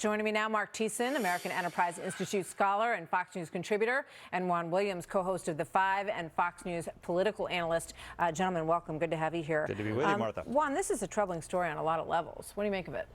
Joining me now, Marc Thiessen, American Enterprise Institute scholar and Fox News contributor, and Juan Williams, co-host of The Five and Fox News political analyst. Gentlemen, welcome. Good to have you here. Good to be with you, Martha. Juan, this is a troubling story on a lot of levels. What do you make of it?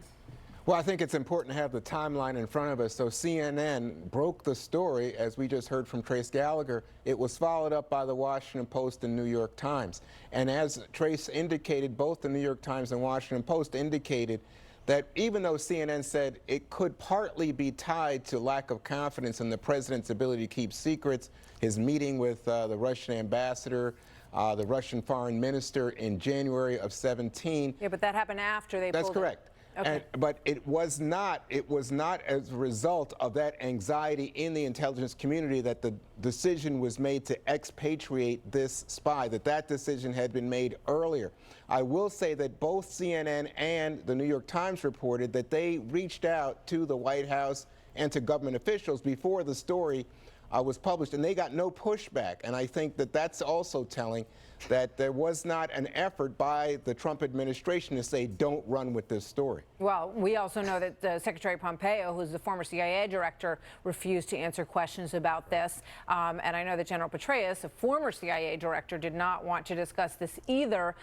Well, I think it's important to have the timeline in front of us. So CNN broke the story, as we just heard from Trace Gallagher. It was followed up by the Washington Post and New York Times. And as Trace indicated, both the New York Times and Washington Post indicated that even though CNN said it could partly be tied to lack of confidence in the president's ability to keep secrets, his meeting with the Russian ambassador, the Russian foreign minister in January of 17. Yeah, but that happened after they That's pulled correct. Okay. But it was not as a result of that anxiety in the intelligence community that the decision was made to expatriate this spy, that decision had been made earlier. I will say that both CNN and the New York Times reported that they reached out to the White House and to government officials before the story was published, and they got no pushback. And I think that that's also telling that there was not an effort by the Trump administration to say, don't run with this story. Well, we also know that Secretary Pompeo, who's the former CIA director, refused to answer questions about this. And I know that General Petraeus, a former CIA director, did not want to discuss this either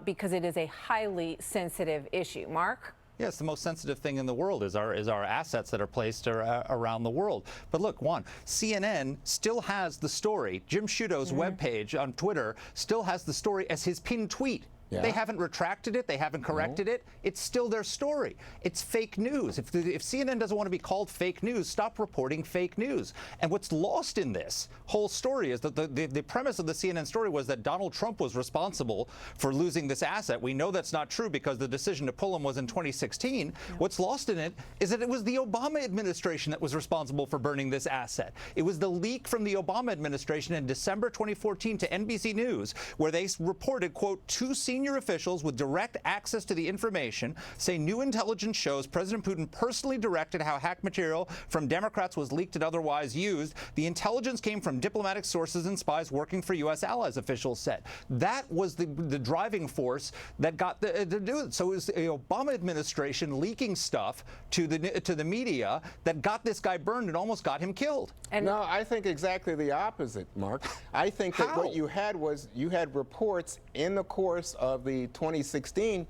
because it is a highly sensitive issue. Mark? Yes, the most sensitive thing in the world is our assets that are placed around the world. But look, Juan, CNN still has the story. Jim Sciutto's webpage on Twitter still has the story as his pinned tweet. Yeah. They haven't retracted it. They haven't corrected it. It's still their story. It's fake news. If CNN doesn't want to be called fake news, stop reporting fake news. And what's lost in this whole story is that the premise of the CNN story was that Donald Trump was responsible for losing this asset. We know that's not true because the decision to pull him was in 2016. Yeah. What's lost in it is that it was the Obama administration that was responsible for burning this asset. It was the leak from the Obama administration in December 2014 to NBC News, where they reported, quote, two senior officials with direct access to the information say new intelligence shows President Putin personally directed how hacked material from Democrats was leaked and otherwise used. The intelligence came from diplomatic sources and spies working for U.S. allies, officials said. That was the driving force that got to do it. So it was the Obama administration leaking stuff to the media that got this guy burned and almost got him killed. And no, I think exactly the opposite, Mark. I think that what you had was you had reports in the course of the 2016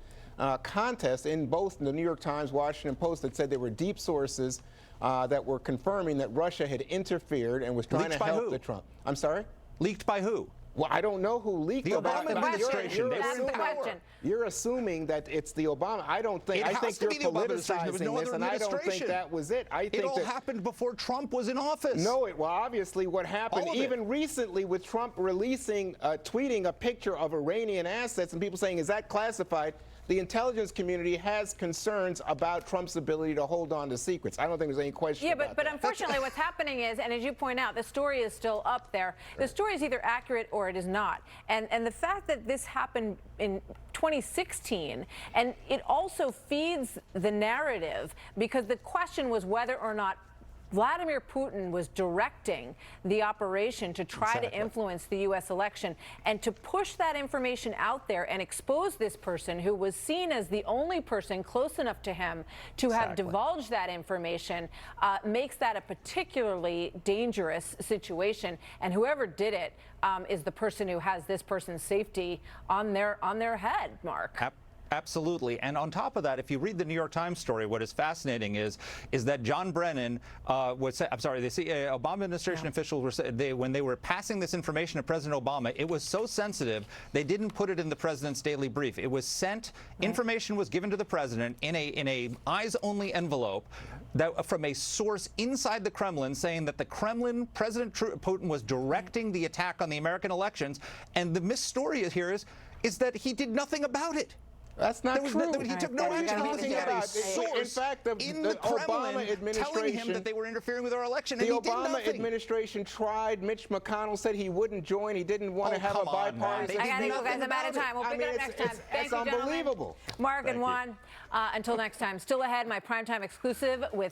contest in both the New York Times, Washington Post that said there were deep sources that were confirming that Russia had interfered and was trying to help the Trump. I'm sorry? Leaked by who? Well, I don't know who leaked the Obama administration. That's the question. You're assuming that it's the Obama. I don't think. I think you're politicizing this, and I don't think that was it. I think it all happened before Trump was in office. No, well, obviously, what happened even recently with Trump releasing, tweeting a picture of Iranian assets, and people saying, "Is that classified?" The intelligence community has concerns about Trump's ability to hold on to secrets. I don't think there's any question about that. But unfortunately what's happening is, and as you point out, the story is still up there. The story is either accurate or it is not. And the fact that this happened in 2016, and it also feeds the narrative, because the question was whether or not Vladimir Putin was directing the operation to try to influence the U.S. election, and to push that information out there and expose this person who was seen as the only person close enough to him to have divulged that information makes that a particularly dangerous situation. And whoever did it is the person who has this person's safety on their head, Mark. Absolutely. And on top of that, if you read the New York Times story, what is fascinating is that John Brennan the Obama administration officials were when they were passing this information to President Obama, it was so sensitive they didn't put it in the president's daily brief. It was sent. Information was given to the president in a eyes-only envelope that from a source inside the Kremlin, saying that the Kremlin, President Putin, was directing the attack on the American elections. And the misstory here is that he did nothing about it. That's not true. He took no action. He had a source in fact, the Obama administration telling him that they were interfering with our election, and the he did Obama nothing. administration tried. Mitch McConnell said he wouldn't join. He didn't want to have a bipartisan. I gotta go, guys. I'm out of time. We'll pick it up next time. It's unbelievable. Mark and Juan, until next time. Still ahead, my primetime exclusive with